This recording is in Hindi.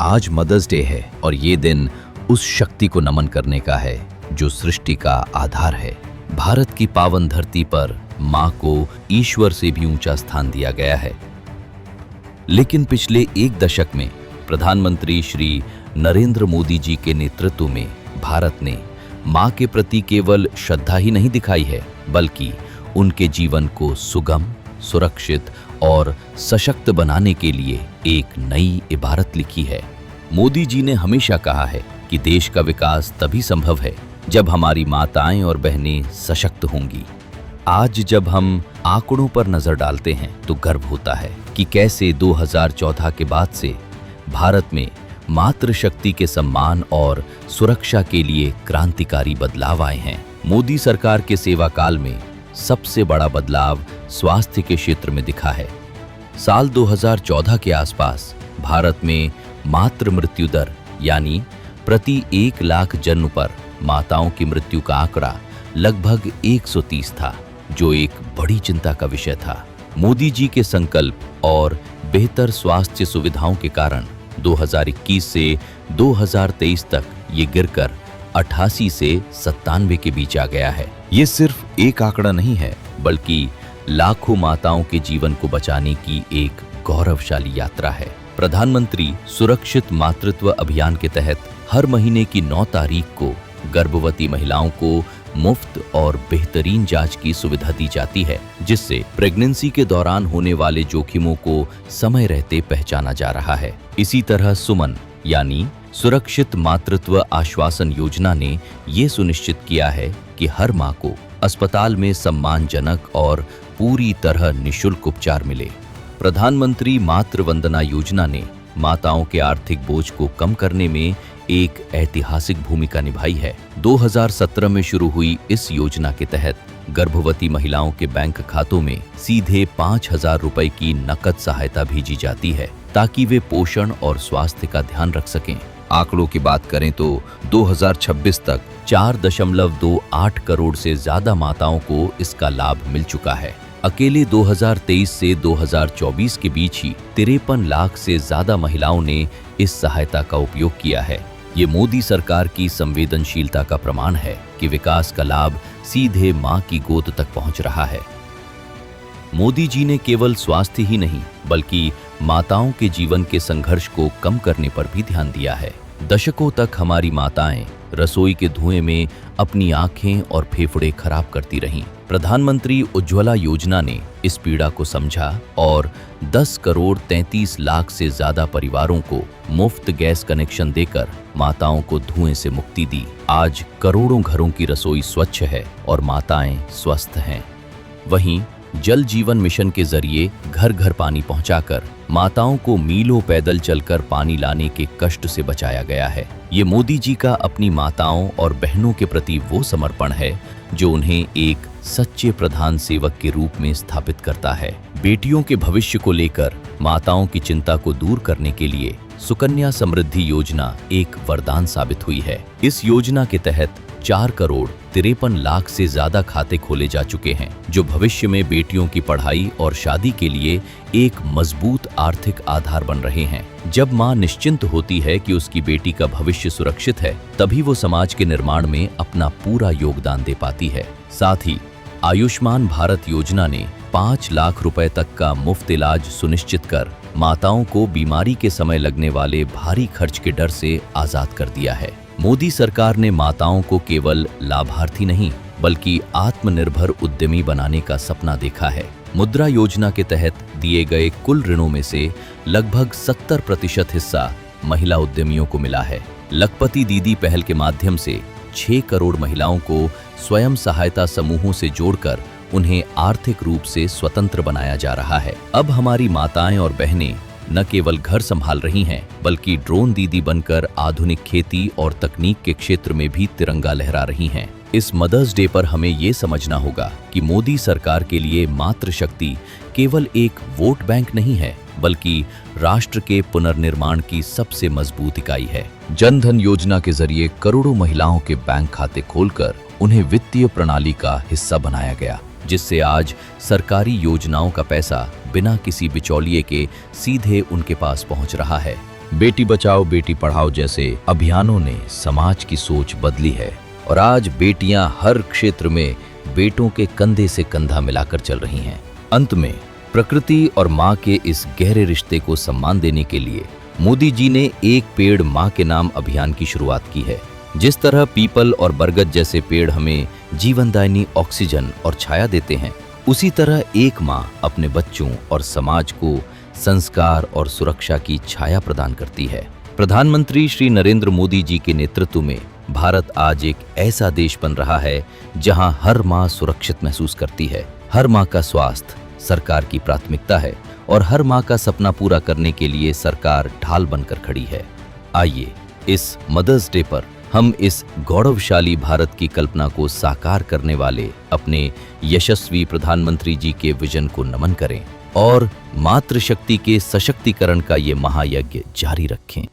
आज मदर्स डे है और ये दिन उस शक्ति को नमन करने का है जो सृष्टि का आधार है। भारत की पावन धरती पर मां को ईश्वर से भी ऊंचा स्थान दिया गया है। लेकिन पिछले एक दशक में प्रधानमंत्री श्री नरेंद्र मोदी जी के नेतृत्व में भारत ने मां के प्रति केवल श्रद्धा ही नहीं दिखाई है, बल्कि उनके जीवन को सुगम, सुरक्षित और सशक्त बनाने के लिए एक नई इबारत लिखी है। मोदी जी ने हमेशा कहा है कि देश का विकास तभी संभव है जब हमारी माताएं और बहनें सशक्त होंगी। आज जब हम आंकड़ों पर नजर डालते हैं तो गर्व होता है कि कैसे 2014 के बाद से भारत में मातृशक्ति के सम्मान और सुरक्षा के लिए क्रांतिकारी बदलाव आए हैं। मोदी सरकार के सेवा काल में सबसे बड़ा बदलाव स्वास्थ्य के क्षेत्र में दिखा है। साल 2014 के आसपास भारत में मातृ मृत्यु दर यानी प्रति 1 लाख जन्म पर माताओं की मृत्यु का आंकड़ा लगभग 130 था, जो एक बड़ी चिंता का विषय था। मोदी जी के संकल्प और बेहतर स्वास्थ्य सुविधाओं के कारण 2021 से 2023 तक ये गिरकर 88 से 97 के बीच आ गया है। ये सिर्फ एक आंकड़ा नहीं है, बल्कि लाखों माताओं के जीवन को बचाने की एक गौरवशाली यात्रा है। प्रधानमंत्री सुरक्षित मातृत्व अभियान के तहत हर महीने की 9 तारीख को गर्भवती महिलाओं को मुफ्त और बेहतरीन जांच की सुविधा दी जाती है, जिससे प्रेगनेंसी के दौरान होने वाले जोखिमों को समय रहते पहचाना जा रहा है। इसी तरह सुमन यानी सुरक्षित मातृत्व आश्वासन योजना ने ये सुनिश्चित किया है कि हर मां को अस्पताल में सम्मानजनक और पूरी तरह निःशुल्क उपचार मिले। प्रधानमंत्री मातृ वंदना योजना ने माताओं के आर्थिक बोझ को कम करने में एक ऐतिहासिक भूमिका निभाई है। 2017 में शुरू हुई इस योजना के तहत गर्भवती महिलाओं के बैंक खातों में सीधे 5,000 रुपए की नकद सहायता भेजी जाती है, ताकि वे पोषण और स्वास्थ्य का ध्यान रख सकें। आंकड़ों की बात करें तो 2026 तक 4.28 करोड़ से ज्यादा माताओं को इसका लाभ मिल चुका है। अकेले 2023 से 2024 के बीच ही 53 लाख से ज्यादा महिलाओं ने इस सहायता का उपयोग किया है। ये मोदी सरकार की संवेदनशीलता का प्रमाण है कि विकास का लाभ सीधे मां की गोद तक पहुंच रहा है। मोदी जी ने केवल स्वास्थ्य ही नहीं, बल्कि माताओं के जीवन के संघर्ष को कम करने पर भी ध्यान दिया है। दशकों तक हमारी माताएं रसोई के धुएं में अपनी आंखें और फेफड़े खराब करती रहीं। प्रधानमंत्री उज्ज्वला योजना ने इस पीड़ा को समझा और 10 करोड़ 33 लाख से ज्यादा परिवारों को मुफ्त गैस कनेक्शन देकर माताओं को धुएं से मुक्ति दी। आज करोड़ों घरों की रसोई स्वच्छ है और माताएं स्वस्थ हैं। वहीं जल जीवन मिशन के जरिए घर घर पानी पहुंचाकर माताओं को मीलों पैदल चलकर पानी लाने के कष्ट से बचाया गया है। ये मोदी जी का अपनी माताओं और बहनों के प्रति वो समर्पण है जो उन्हें एक सच्चे प्रधान सेवक के रूप में स्थापित करता है। बेटियों के भविष्य को लेकर माताओं की चिंता को दूर करने के लिए सुकन्या समृद्धि योजना एक वरदान साबित हुई है। इस योजना के तहत 4 करोड़ 53 लाख से ज्यादा खाते खोले जा चुके हैं, जो भविष्य में बेटियों की पढ़ाई और शादी के लिए एक मजबूत आर्थिक आधार बन रहे हैं। जब मां निश्चिंत होती है कि उसकी बेटी का भविष्य सुरक्षित है, तभी वो समाज के निर्माण में अपना पूरा योगदान दे पाती है। साथ ही आयुष्मान भारत योजना ने 5 लाख रुपए तक का मुफ्त इलाज सुनिश्चित कर माताओं को बीमारी के समय लगने वाले भारी खर्च के डर से आजाद कर दिया है। मोदी सरकार ने माताओं को केवल लाभार्थी नहीं, बल्कि आत्मनिर्भर उद्यमी बनाने का सपना देखा है। मुद्रा योजना के तहत दिए गए कुल ऋणों में से लगभग 70% हिस्सा महिला उद्यमियों को मिला है। लखपति दीदी पहल के माध्यम से 6 करोड़ महिलाओं को स्वयं सहायता समूहों से जोड़कर उन्हें आर्थिक रूप से स्वतंत्र बनाया जा रहा है। अब हमारी माताएं और बहनें न केवल घर संभाल रही हैं, बल्कि ड्रोन दीदी बनकर आधुनिक खेती और तकनीक के क्षेत्र में भी तिरंगा लहरा रही हैं। इस मदर्स डे पर हमें ये समझना होगा कि मोदी सरकार के लिए मातृशक्ति केवल एक वोट बैंक नहीं है, बल्कि राष्ट्र के पुनर्निर्माण की सबसे मजबूत इकाई है। जन धन योजना के जरिए करोड़ों महिलाओं के बैंक खाते खोलकर उन्हें वित्तीय प्रणाली का हिस्सा बनाया गया, जिससे आज सरकारी योजनाओं का पैसा बिना किसी बिचौलिए के सीधे उनके पास पहुंच रहा है। बेटी बचाओ बेटी पढ़ाओ जैसे अभियानों ने समाज की सोच बदली है और आज बेटियां हर क्षेत्र में बेटों के कंधे से कंधा मिलाकर चल रही हैं। अंत में प्रकृति और माँ के इस गहरे रिश्ते को सम्मान देने के लिए मोदी जी ने एक पेड़ माँ के नाम अभियान की शुरुआत की है। जिस तरह पीपल और बरगद जैसे पेड़ हमें जीवनदायिनी ऑक्सीजन और छाया देते हैं, उसी तरह एक माँ अपने बच्चों और समाज को संस्कार और सुरक्षा की छाया प्रदान करती है। प्रधानमंत्री श्री नरेंद्र मोदी जी के नेतृत्व में भारत आज एक ऐसा देश बन रहा है जहां हर माँ सुरक्षित महसूस करती है। हर माँ का स्वास्थ्य सरकार की प्राथमिकता है और हर माँ का सपना पूरा करने के लिए सरकार ढाल बनकर खड़ी है। आइए इस मदर्स डे पर हम इस गौरवशाली भारत की कल्पना को साकार करने वाले अपने यशस्वी प्रधानमंत्री जी के विजन को नमन करें और मातृशक्ति के सशक्तिकरण का ये महायज्ञ जारी रखें।